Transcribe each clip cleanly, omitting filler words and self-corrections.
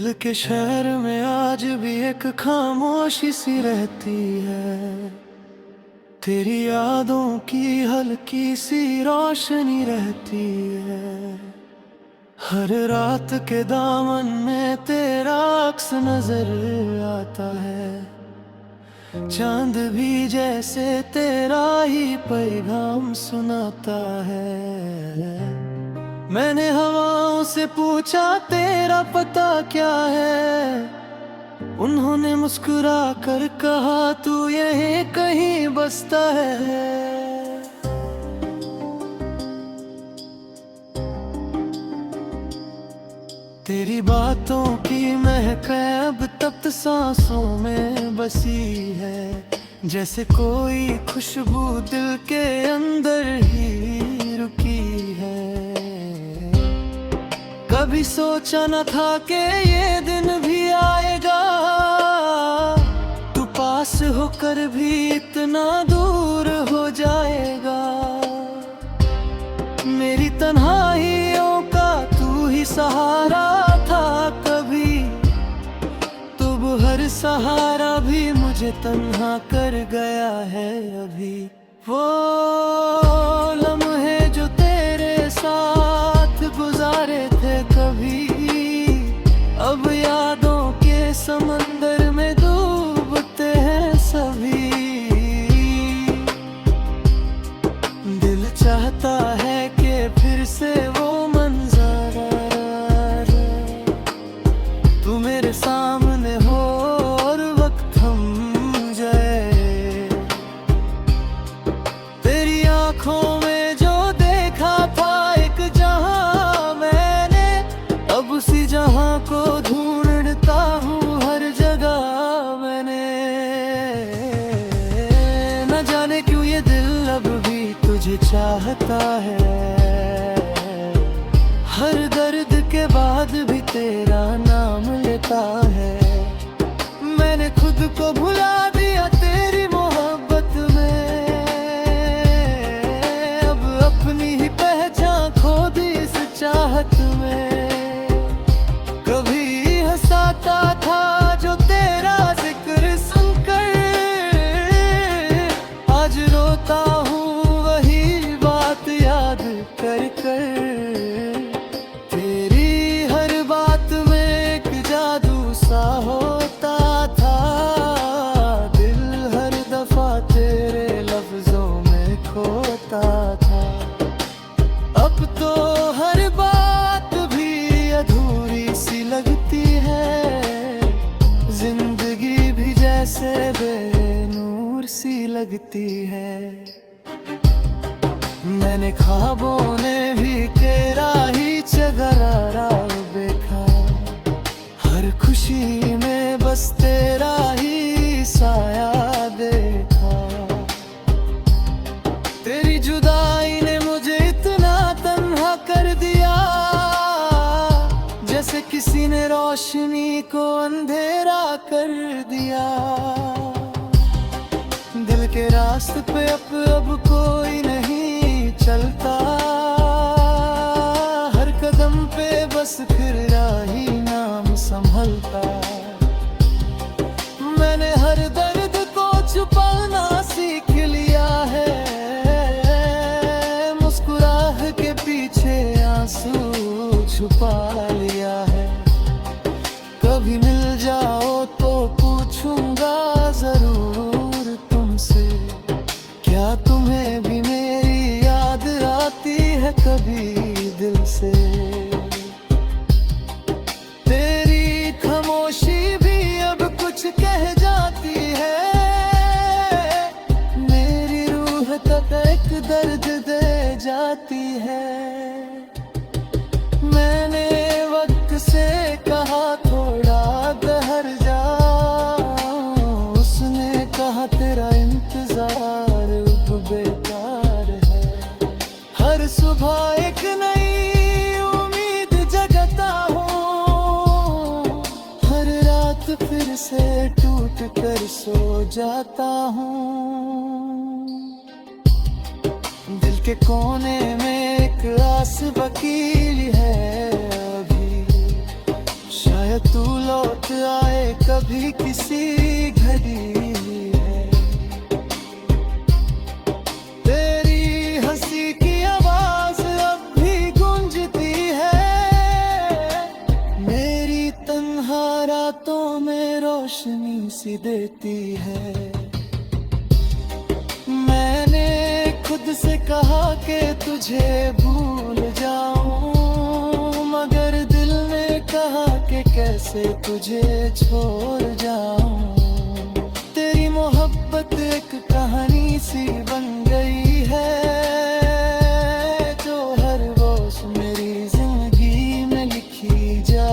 दिल के शहर में आज भी एक खामोशी सी रहती है। तेरी यादों की हल्की सी रोशनी रहती है। हर रात के दामन में तेरा अक्स नजर आता है। चांद भी जैसे तेरा ही पैगाम सुनाता है। मैंने हवाओं से पूछा तेरा पता क्या है। उन्होंने मुस्कुरा कर कहा तू यहीं कहीं बसता है। तेरी बातों की महक अब तप्त सांसों में बसी है। जैसे कोई खुशबू दिल के अंदर ही रुकी है। कभी सोचा न था कि ये दिन भी आएगा। तू पास होकर भी इतना दूर हो जाएगा। मेरी तन्हाइयों का तू ही सहारा था कभी। तब हर सहारा भी मुझे तन्हा कर गया है अभी। वो लम्हे जो तेरे साथ गुजारे थे कभी, अब यादों के समंदर में डूबते हैं सभी। दिल चाहता है कि फिर से वो मंजर तू मेरे सामने हो और वक्त थम जाए। तेरी आंखों में जो देखा था एक जहां, मैंने अब उसी जहां को ढूंढता हूँ हर जगह। मैंने न जाने क्यों ये दिल अब भी तुझे चाहता है। हर दर्द के बाद भी तेरा नाम लेता है। मैंने खुद को भुला दिया तेरी मोहब्बत में। अब अपनी ही पहचान खो दी इस चाहत में। कभी हंसाता था जो तेरा जिक्र सुनकर, आज रोता हूँ वही बात याद कर कर। तेरी हर बात में एक जादू सा होता था। दिल हर दफा तेरे लफ्जों में खोता था। अब तो हर बात भी अधूरी सी लगती है। जिंदगी भी जैसे बेनूर सी लगती है। मैंने ख्वाबों ने भी तेरा ही चेहरा देखा। हर खुशी में बस तेरा ही साया देखा। तेरी जुदाई ने मुझे इतना तन्हा कर दिया। जैसे किसी ने रोशनी को अंधेरा कर दिया। दिल के रास्ते पे अब कोई नहीं चलता। हर कदम पे बस फिर ही नाम संभलता। मैंने हर दर्द को छुपाना सीख लिया है। मुस्कुराहट के पीछे आंसू छुपा लिया है। कभी मिल जाओ तो पूछूंगा जरूर तुमसे, क्या तुम्हें भी मेरी याद आती है कभी दिल से। तेरी खामोशी भी अब कुछ कह जाती है। मेरी रूह तक एक दर्द दे जाती है। मैंने वक्त से कहा थोड़ा ठहर जा। उसने कहा तेरा इंतजार अब बेकार है। हर सुबह एक नई उम्मीद जगाता हूँ। हर रात फिर से टूट कर सो जाता हूँ। दिल के कोने में एक आस वकील है अभी। शायद तू लौट आए कभी किसी घड़ी है। तेरी हंसी की आवाज अब भी गूंजती है, मेरी तन्हा रातों में रोशनी सी देती है। मैंने खुद से कहा कि तुझे भूल जाऊं, मगर दिल ने कहा कि कैसे तुझे छोड़ जाऊं। तेरी मोहब्बत एक कहानी सी बन गई है, जो हर रोज मेरी जिंदगी में लिखी जा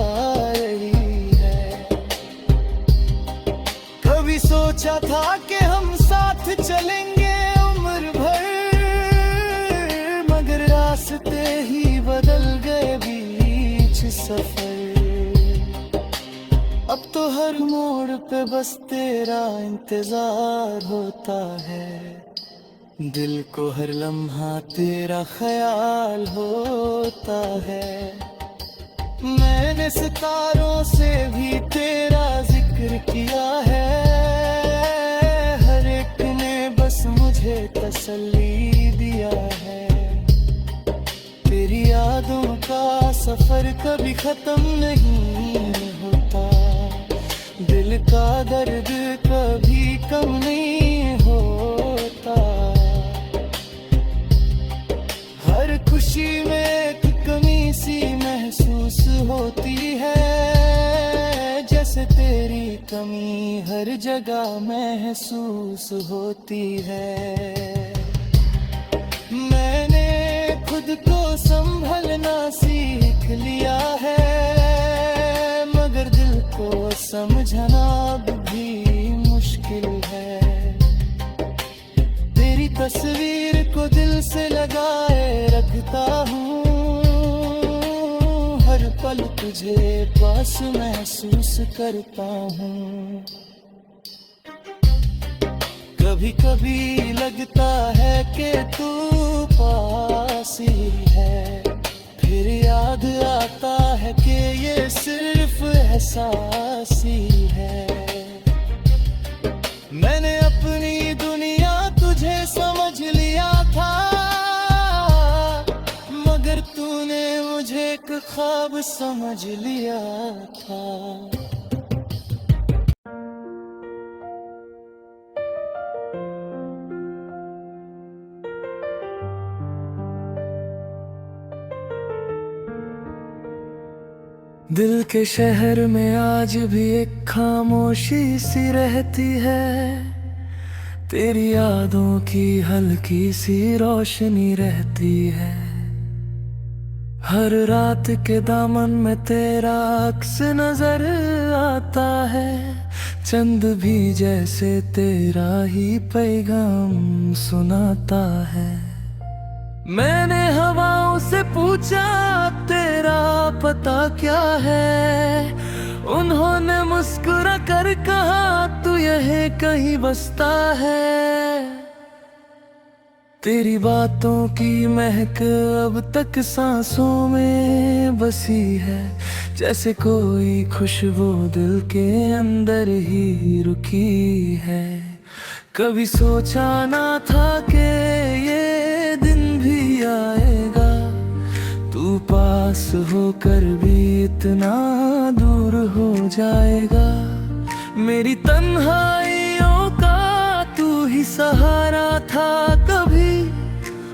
रही है। कभी सोचा था कि हम साथ चलेंगे उम्र भर, मगर रास्ते ही बदल गए बीच सफर। अब तो हर मोड़ पे बस तेरा इंतजार होता है, दिल को हर लम्हा तेरा ख्याल होता है। मैंने सितारों से भी तेरा जिक्र किया है, हर एक ने बस मुझे तसल्ली दिया है। तेरी यादों का सफर कभी खत्म नहीं होता, दिल का दर्द कभी कम नहीं होता। हर खुशी में एक कमी सी महसूस होती है, जैसे तेरी कमी हर जगह महसूस होती है। मैंने खुद को संभलना सीख लिया है, मगर दिल को समझना अब भी मुश्किल है। तेरी तस्वीर को दिल से लगाए रखता हूँ, हर पल तुझे पास महसूस करता हूँ। कभी कभी लगता है कि तू पास ही है, फिर याद आता है कि ये सिर्फ एहसास ही है। मैंने अपनी दुनिया तुझे समझ लिया था, मगर तूने मुझे एक ख्वाब समझ लिया था। दिल के शहर में आज भी एक खामोशी सी रहती है, तेरी यादों की हल्की सी रोशनी रहती है। हर रात के दामन में तेरा अक्स नजर आता है, चंद भी जैसे तेरा ही पैगाम सुनाता है। मैंने हवाओं से पूछा तेरा पता क्या है, उन्होंने मुस्कुरा कर कहा तू यहीं कहीं बसता है। तेरी बातों की महक अब तक सांसों में बसी है, जैसे कोई खुशबू दिल के अंदर ही रुकी है। कभी सोचा ना था कि ये दिन भी आएगा, तू पास होकर भी इतना दूर हो जाएगा। मेरी तन्हाइयों का तू ही सहारा था कभी,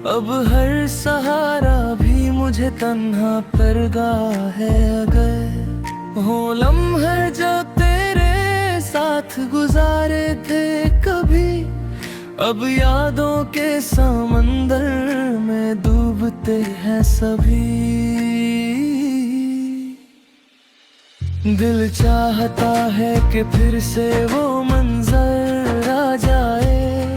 अब हर सहारा भी मुझे तन्हा करगा है। अगर हो लम्हे जो तेरे साथ गुजारे थे कभी, अब यादों के समंदर में डूबते हैं सभी। दिल चाहता है कि फिर से वो मंजर आ जाए,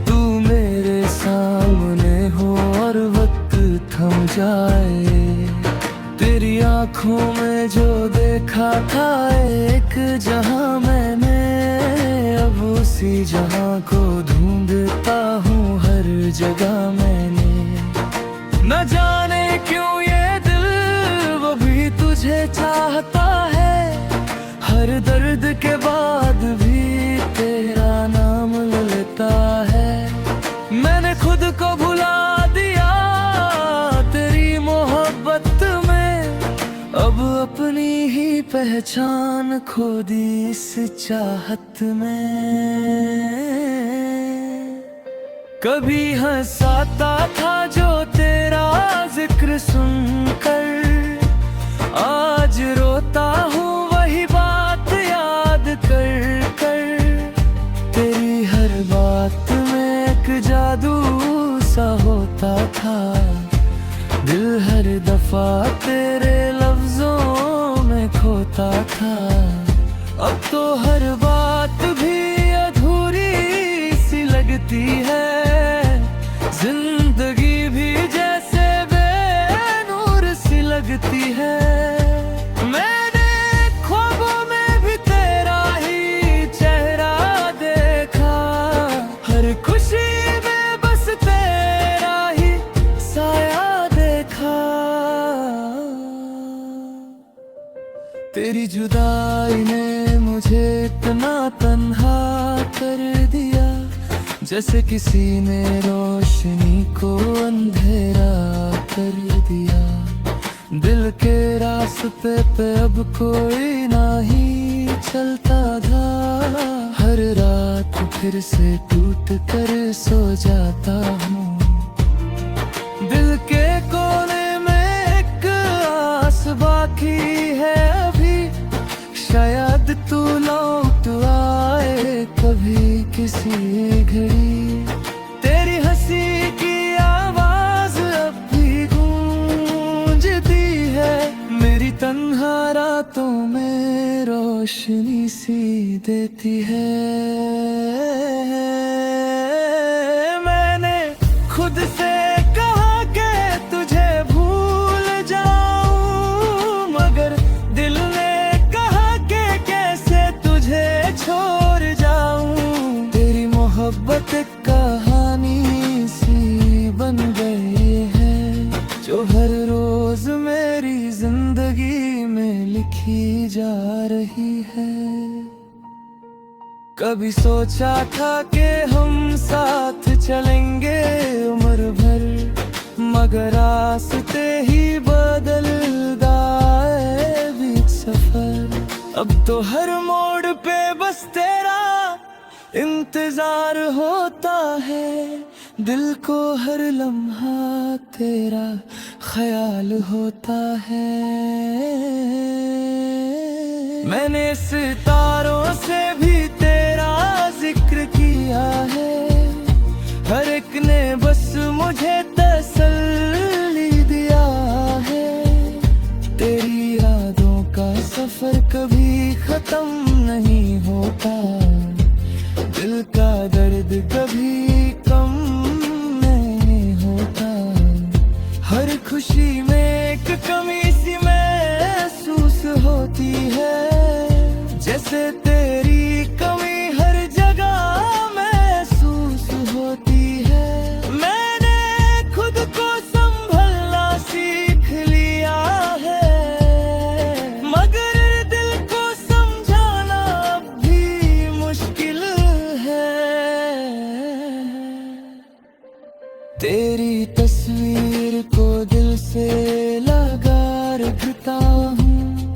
तू मेरे सामने हो और वक्त थम जाए। तेरी आँखों में जो देखा था एक जहां मैंने, अब उसी जहां को ढूंढता हूँ हर जगह मैंने। न जाने क्यों ये दिल वो भी तुझे चाहता है, दर्द के बाद भी तेरा नाम लेता है। मैंने खुद को भुला दिया तेरी मोहब्बत में, अब अपनी ही पहचान खो दी इस चाहत में। कभी हंसाता था जो तेरा जिक्र सुनकर, आज रोता हूँ वही बात याद कर कर। तेरी हर बात में एक जादू सा होता था, दिल हर दफा तेरे लफ्जों में खोता था। अब तो हर बात भी अधूरी सी लगती है, जिंदगी भी जैसे बेनूर सी लगती है। मैंने ख्वाबों में भी तेरा ही चेहरा देखा, हर खुशी में बस तेरा ही साया देखा। तेरी जुदाई ने मुझे इतना तन्हा कर दिया, जैसे किसी ने रोशनी को अंधेरा कर दिया। दिल के रास्ते पे अब कोई नहीं चलता था, हर रात फिर से टूट कर सो जाता हूँ। दिल के कोने में एक आस बाकी है अभी, शायद तू लौट आए कभी किसी घड़ी। तेरी हंसी की आवाज अब भी गूंजती है, मेरी तन्हा रातों में रोशनी सी देती है। मैंने खुद से कहा कि तुझे भूल जाऊं, मगर दिल ने कहा कि कैसे तुझे छोड़ जाऊं। तेरी मोहब्बत एक कहानी सी बन गई है, जो हर रोज मेरी जिंदगी में लिखी जा रही है। कभी सोचा था कि हम साथ चलेंगे उम्र भर, मगर रास्ते ही बदल गए बीच सफर। अब तो हर मोड़ पे बस तेरा इंतजार होता है, दिल को हर लम्हा तेरा ख्याल होता है। मैंने सितारों से भी तेरा जिक्र किया है, हर एक ने बस मुझे तसल्ली दिया है। तेरी यादों का सफर कभी खत्म नहीं होता, दिल का दर्द कभी कम नहीं होता। हर खुशी में एक कमी सी महसूस होती है, जैसे तेरी कमी हर जगह महसूस होती है। मैंने खुद को संभलना सीख लिया है, मगर दिल को समझाना अब भी मुश्किल है। तेरी तस्वीर को दिल से लगा रखता हूँ,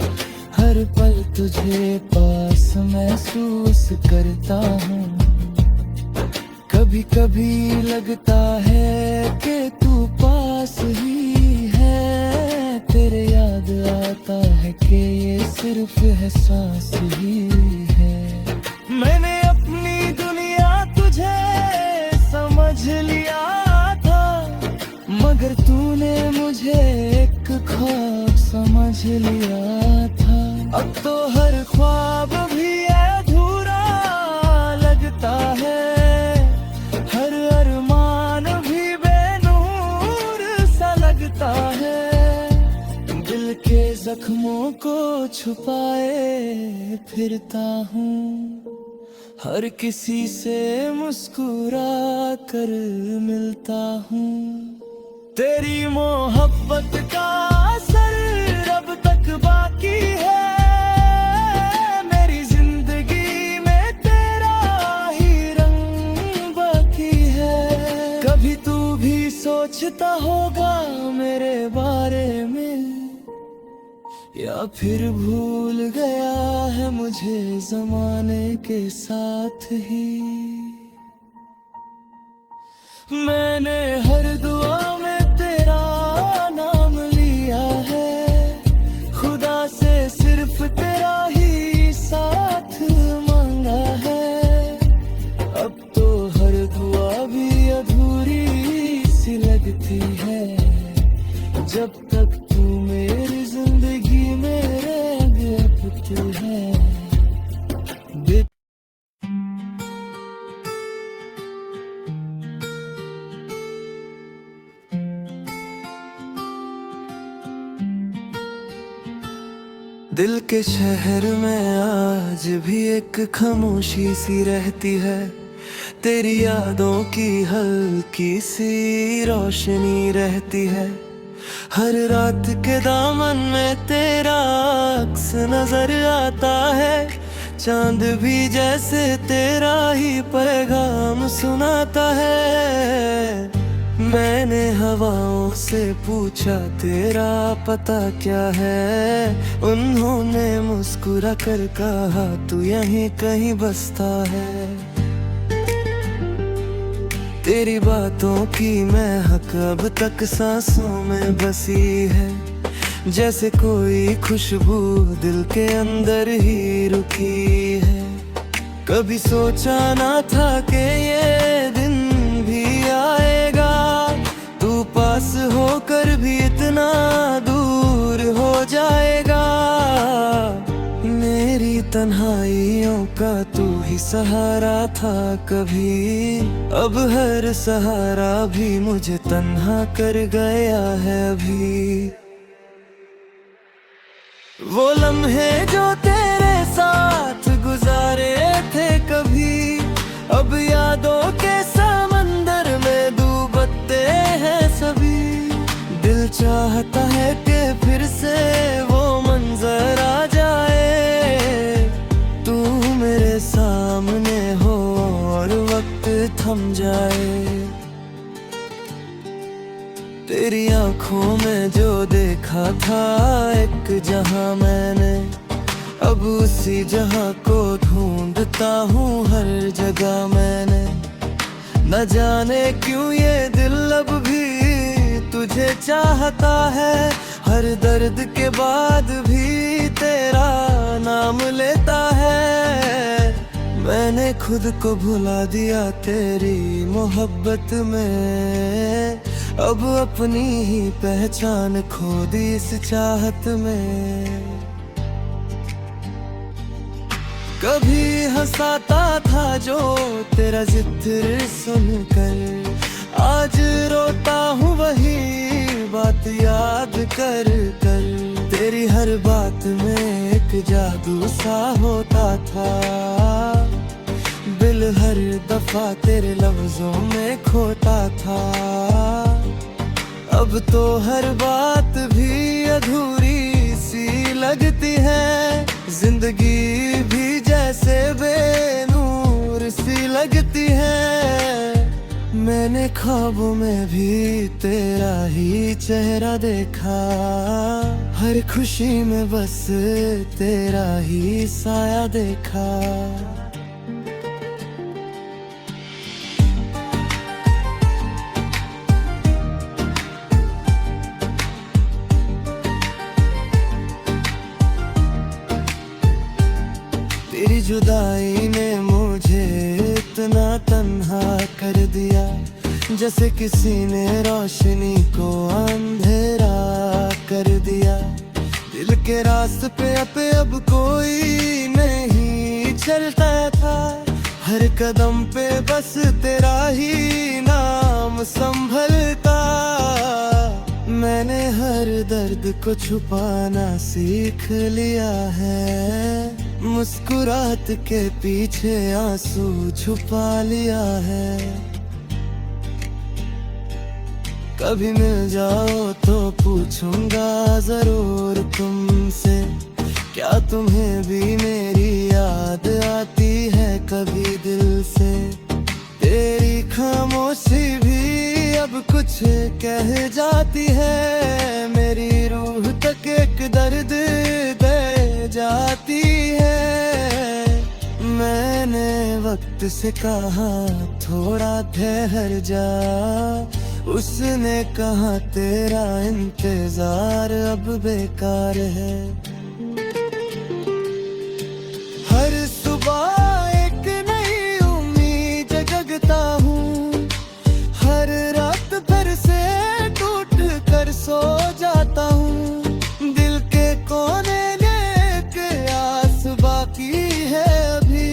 हर पल तुझे पास महसूस करता हूँ। कभी कभी लगता है कि तू पास ही है, तेरे याद आता है कि ये सिर्फ एहसास ही है। मैंने अपनी दुनिया तुझे समझ लिया था, मगर तूने मुझे एक ख्वाब समझ लिया था। अब तो हर ख्वाब भी अधूरा लगता है, हर अरमान भी बेनूर सा लगता है। दिल के जख्मों को छुपाए फिरता हूँ, हर किसी से मुस्कुरा कर मिलता हूँ। तेरी मोहब्बत का असर अब तक बाकी है, मेरी सोचता होगा मेरे बारे में, या फिर भूल गया है मुझे जमाने के साथ ही। मैंने हर दुआ में तेरा नाम लिया है, खुदा से सिर्फ तेरा ही साथ मांगा है। अब तो हर दुआ भी अधूरी सी लगती है, जब तक तू मेरी जिंदगी में रहती है। दिल के शहर में आज भी एक खामोशी सी रहती है, तेरी यादों की हल्की सी रोशनी रहती है। हर रात के दामन में तेरा अक्स नजर आता है, चांद भी जैसे तेरा ही पैगाम सुनाता है। मैंने हवाओं से पूछा तेरा पता क्या है, उन्होंने मुस्कुरा कर कहा तू यहीं कहीं बसता है। तेरी बातों की महक अब तक सांसों में बसी है, जैसे कोई खुशबू दिल के अंदर ही रुकी है। कभी सोचा ना था कि ये दिन भी आएगा, तू पास होकर भी इतना दूर हो जाएगा। मेरी तन्हाइयों का तू ही सहारा था कभी, अब हर सहारा भी मुझे तन्हा कर गया है अभी। वो लम्हे जो तेरे साथ गुजारे थे कभी, अब यादों के समंदर में डूबते हैं सभी। दिल चाहता है कि फिर से वो मंजर आ जाए, तू मेरे सामने हो और वक्त थम जाए। तेरी आंखों में जो देखा था एक जहां मैंने, अब उसी जहां को ढूंढता हूँ हर जगह मैंने। न जाने क्यों ये दिल अब भी तुझे चाहता है, हर दर्द के बाद भी तेरा नाम लेता है। मैंने खुद को भुला दिया तेरी मोहब्बत में, अब अपनी ही पहचान खो दी इस चाहत में। कभी हंसाता था जो तेरा जिक्र सुनकर, आज रोता हूँ वही बात याद कर कर। तेरी हर बात में एक जादू सा होता था, दिल हर दफा तेरे लफ्जों में खोता था। अब तो हर बात भी अधूरी सी लगती है, जिंदगी भी जैसे बेनूर सी लगती है। मैंने ख्वाबों में भी तेरा ही चेहरा देखा, हर खुशी में बस तेरा ही साया देखा। तेरी जुदाई ने मुझे इतना तन्हा कर दिया, जैसे किसी ने रोशनी को अंधेरा कर दिया। दिल के रास्ते पे अब कोई नहीं चलता था, हर कदम पे बस तेरा ही नाम संभलता। मैंने हर दर्द को छुपाना सीख लिया है, मुस्कुराहट के पीछे आंसू छुपा लिया है। कभी मिल जाओ तो पूछूंगा जरूर तुमसे, क्या तुम्हें भी मेरी याद आती है कभी दिल से। तेरी खामोशी भी अब कुछ कह जाती है, मेरी रूह तक एक दर्द दे जाती है। मैंने वक्त से कहा थोड़ा ठहर जा, उसने कहा तेरा इंतजार अब बेकार है। हर सुबह एक नई उम्मीद जगता हूँ, हर रात फिर से टूट कर सो जाता हूँ। दिल के कोने एक आस बाकी है अभी,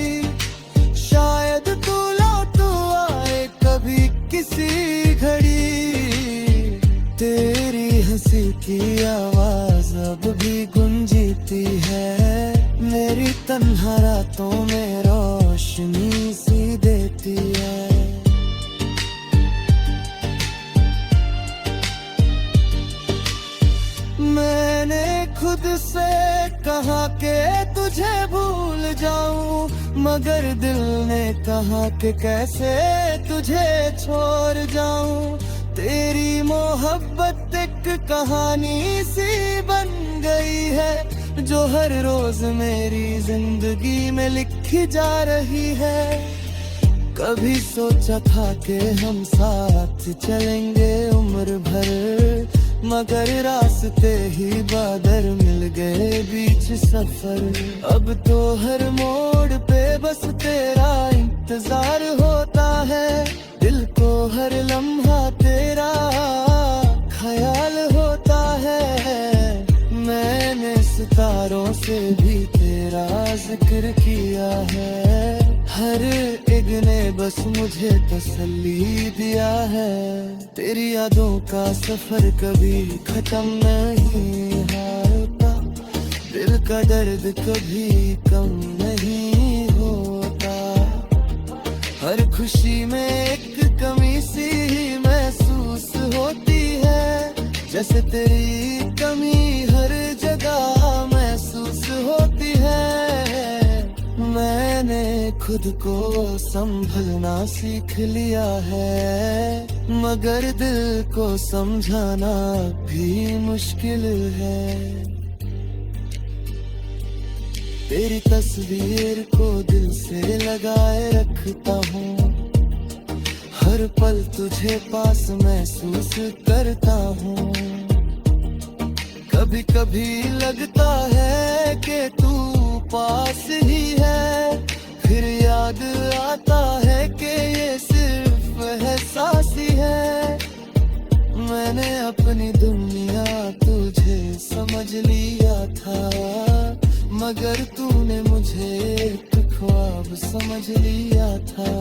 शायद तू लौट आए कभी किसी घड़ी। तेरी हंसी की आवाज अब भी गूंजती है, मेरी तन्हा रातों में रोशनी सी देती है। मैंने खुद से कहा कि तुझे भूल जाऊं, मगर दिल ने कहा कि कैसे तुझे छोड़ जाऊं। तेरी मोहब्बत एक कहानी सी बन गई है, जो हर रोज मेरी जिंदगी में लिखी जा रही है। कभी सोचा था कि हम साथ चलेंगे उम्र भर, मगर रास्ते ही बादल मिल गए बीच सफर। अब तो हर मोड़ पे बस तेरा इंतजार होता है, दिल को हर लम्हा तेरा ख्याल होता है। मैंने सितारों से भी तेरा जिक्र किया है, हर एक ने बस मुझे तसल्ली दिया है। तेरी यादों का सफर कभी खत्म नहीं होता, दिल का दर्द कभी कम नहीं होता। हर खुशी में एक कमी सी महसूस होती है, जैसे तेरी कमी हर जगह महसूस होती है। मैंने खुद को संभलना सीख लिया है, मगर दिल को समझाना भी मुश्किल है। तेरी तस्वीर को दिल से लगाए रखता हूँ, हर पल तुझे पास महसूस करता हूँ। कभी कभी लगता है कि तू पास ही है, फिर याद आता है कि ये सिर्फ एहसास ही है। मैंने अपनी दुनिया तुझे समझ लिया था, मगर तूने मुझे एक ख्वाब समझ लिया था।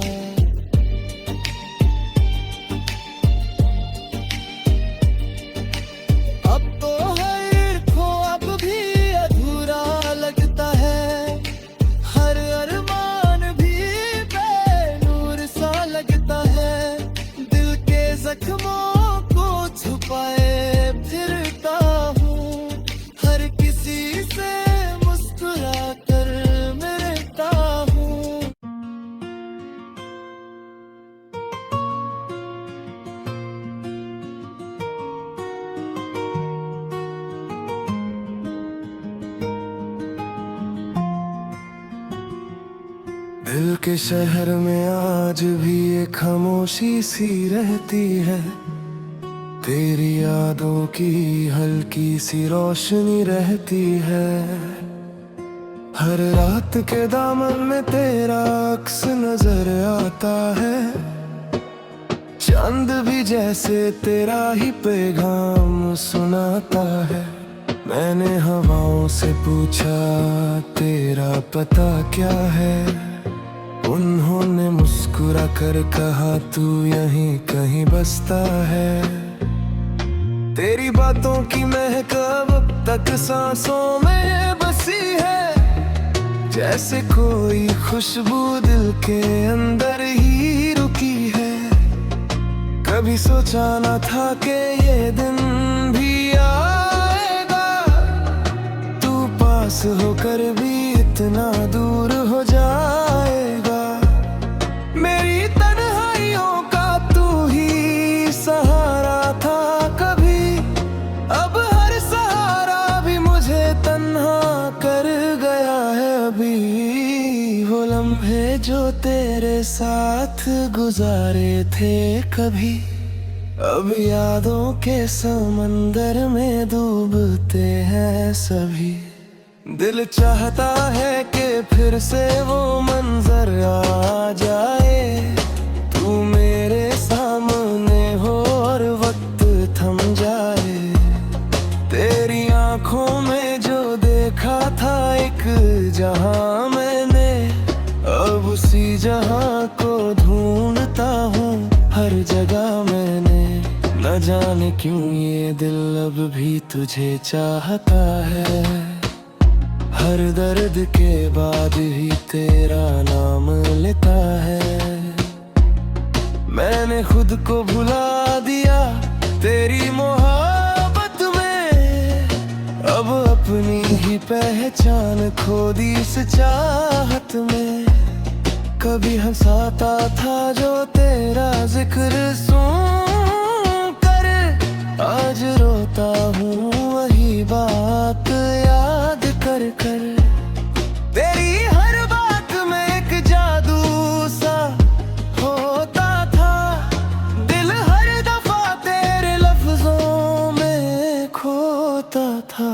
जख्मों को छुपाए फिरता हूँ, हर किसी से मुस्कुरा कर मिलता हूँ। दिल के शहर में आज भी एक खामोशी सी रहती है, तेरी यादों की हल्की सी रोशनी रहती है। हर रात के दामन में तेरा अक्स नजर आता है, चांद भी जैसे तेरा ही पैगाम सुनाता है। मैंने हवाओं से पूछा तेरा पता क्या है, उन्होंने मुस्कुरा कर कहा तू यहीं कहीं बसता है। तेरी बातों की महक अब तक सांसों में बसी है, जैसे कोई खुशबू दिल के अंदर ही रुकी है। कभी सोचा न था कि ये दिन भी आएगा, तू पास होकर भी इतना दूर हो जाएगा। मेरी तन्हाइयों का तू ही सहारा लम्हे जो तेरे साथ गुजारे थे कभी, अब यादों के समंदर में डूबते हैं सभी। दिल चाहता है कि फिर से वो मंजर आ जाए, तू मेरे सामने हो और वक्त थम जाए। तेरी आंखों में जो देखा था एक जहां मैंने, अब उसी जहां को ढूंढता हूँ हर जगह मैंने। न जाने क्यों ये दिल अब भी तुझे चाहता है, हर दर्द के बाद ही तेरा नाम लेता है। मैंने खुद को भुला दिया तेरी मोहब्बत में, अब अपनी ही पहचान खो दी इस चाहत में। कभी हंसाता था जो तेरा जिक्र सुन कर, आज रोता हूँ वही बात याद कर कर। तेरी हर बात में एक जादू सा होता था, दिल हर दफा तेरे लफ्जों में खोता था।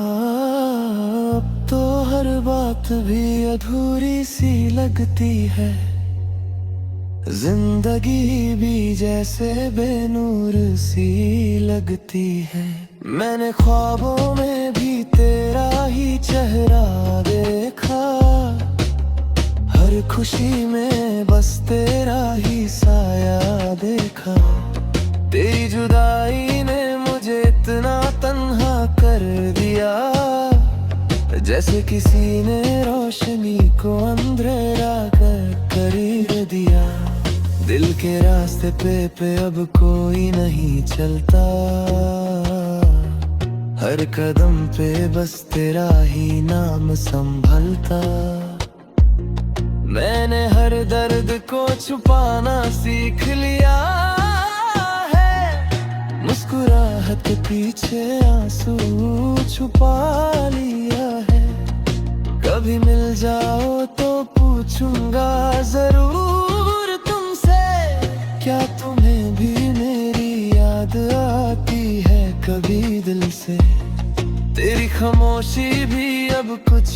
अब तो हर बात भी अधूरी सी लगती है, जिंदगी भी जैसे बेनूर सी लगती है। मैंने ख्वाबों में भी तेरा ही चेहरा देखा, हर खुशी में बस तेरा ही साया देखा। तेरी जुदाई ने मुझे इतना तन्हा कर दिया, जैसे किसी ने रोशनी को अंधेरा कर कर दिया। दिल के रास्ते पे अब कोई नहीं चलता, हर कदम पे बस तेरा ही नाम संभलता। मैंने हर दर्द को छुपाना सीख लिया है, मुस्कुराहट के पीछे आंसू छुपा लिया है। कभी मिल जाओ तो पूछूंगा जरूर तुमसे, क्या तुम्हें भी मेरी याद आती है कभी दिल से। तेरी खामोशी भी अब कुछ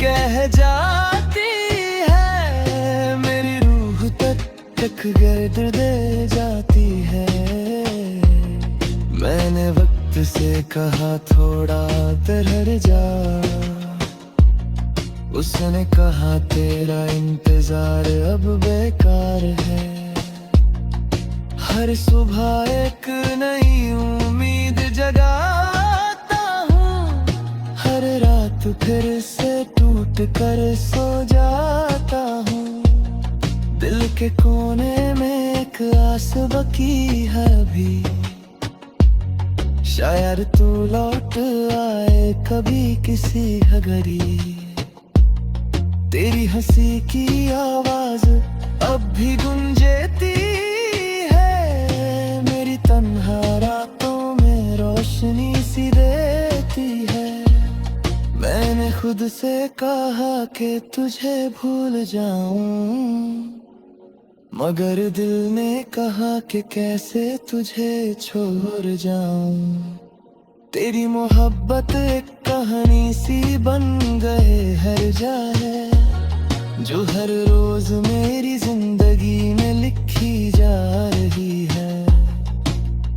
कह जाती है, मेरी रूह तक गर्द दे जाती है। मैंने वक्त से कहा थोड़ा ठहर जा, उसने कहा तेरा इंतजार अब बेकार है। हर सुबह एक नई उम्मीद जगाता हूँ, हर रात फिर से टूट कर सो जाता हूँ। दिल के कोने में एक आस बकी है अभी, शायद तू लौट आए कभी किसी घड़ी। तेरी हंसी की आवाज अब भी गूंजती है, मेरी तन्हा रातों में रोशनी सी देती है। मैंने खुद से कहा कि तुझे भूल जाऊं, मगर दिल ने कहा कि कैसे तुझे छोड़ जाऊं। तेरी मोहब्बत एक कहानी सी बन गए हर जाए, जो हर रोज मेरी जिंदगी में लिखी जा रही है।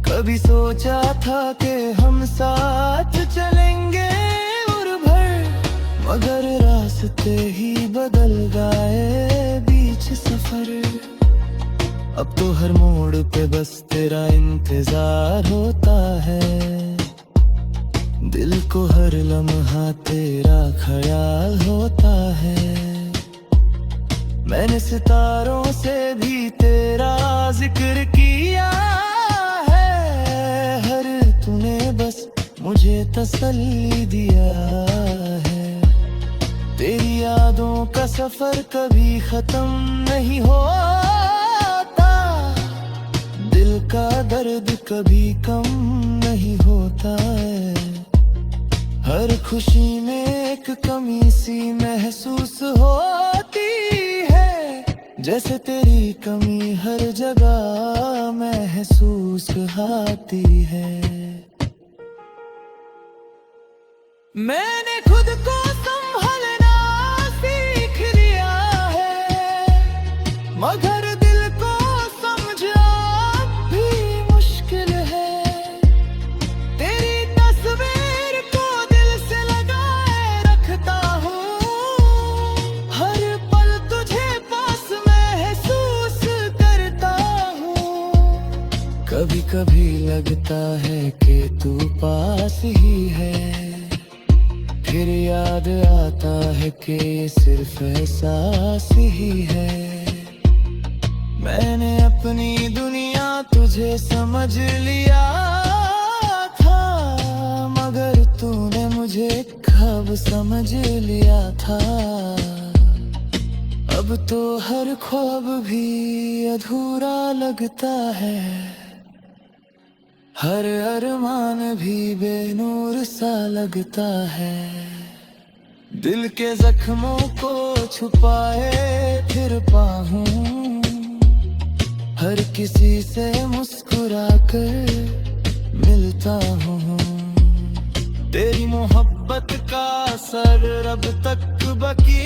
कभी सोचा था कि हम साथ चलेंगे उम्र भर, मगर रास्ते ही बदल गए बीच सफर। अब तो हर मोड़ पे बस तेरा इंतजार होता है, दिल को हर लम्हा तेरा ख्याल होता है। मैंने सितारों से भी तेरा जिक्र किया है, हर तूने बस मुझे तसल्ली दिया है। तेरी यादों का सफर कभी खत्म नहीं होता, दिल का दर्द कभी कम नहीं होता है। खुशी में एक कमी सी महसूस होती है। जैसे तेरी कमी हर जगह महसूस आती है। मैंने खुद को संभलना सीख लिया है, मगर दिल को समझना भी मुश्किल है। तेरी तस्वीर को दिल से लगाए रखता हूँ, हर पल तुझे पास महसूस करता हूँ। कभी कभी लगता है कि तू पास ही है, फिर याद आता है कि सिर्फ एहसास ही है। मैंने अपनी दुनिया तुझे समझ लिया था, मगर तूने मुझे कब समझ लिया था। अब तो हर ख्वाब भी अधूरा लगता है, हर अरमान भी बेनूर सा लगता है। दिल के जख्मों को छुपाए फिर पाऊं, हर किसी से मुस्कुरा कर मिलता हूँ। तेरी मोहब्बत का असर अब तक बाकी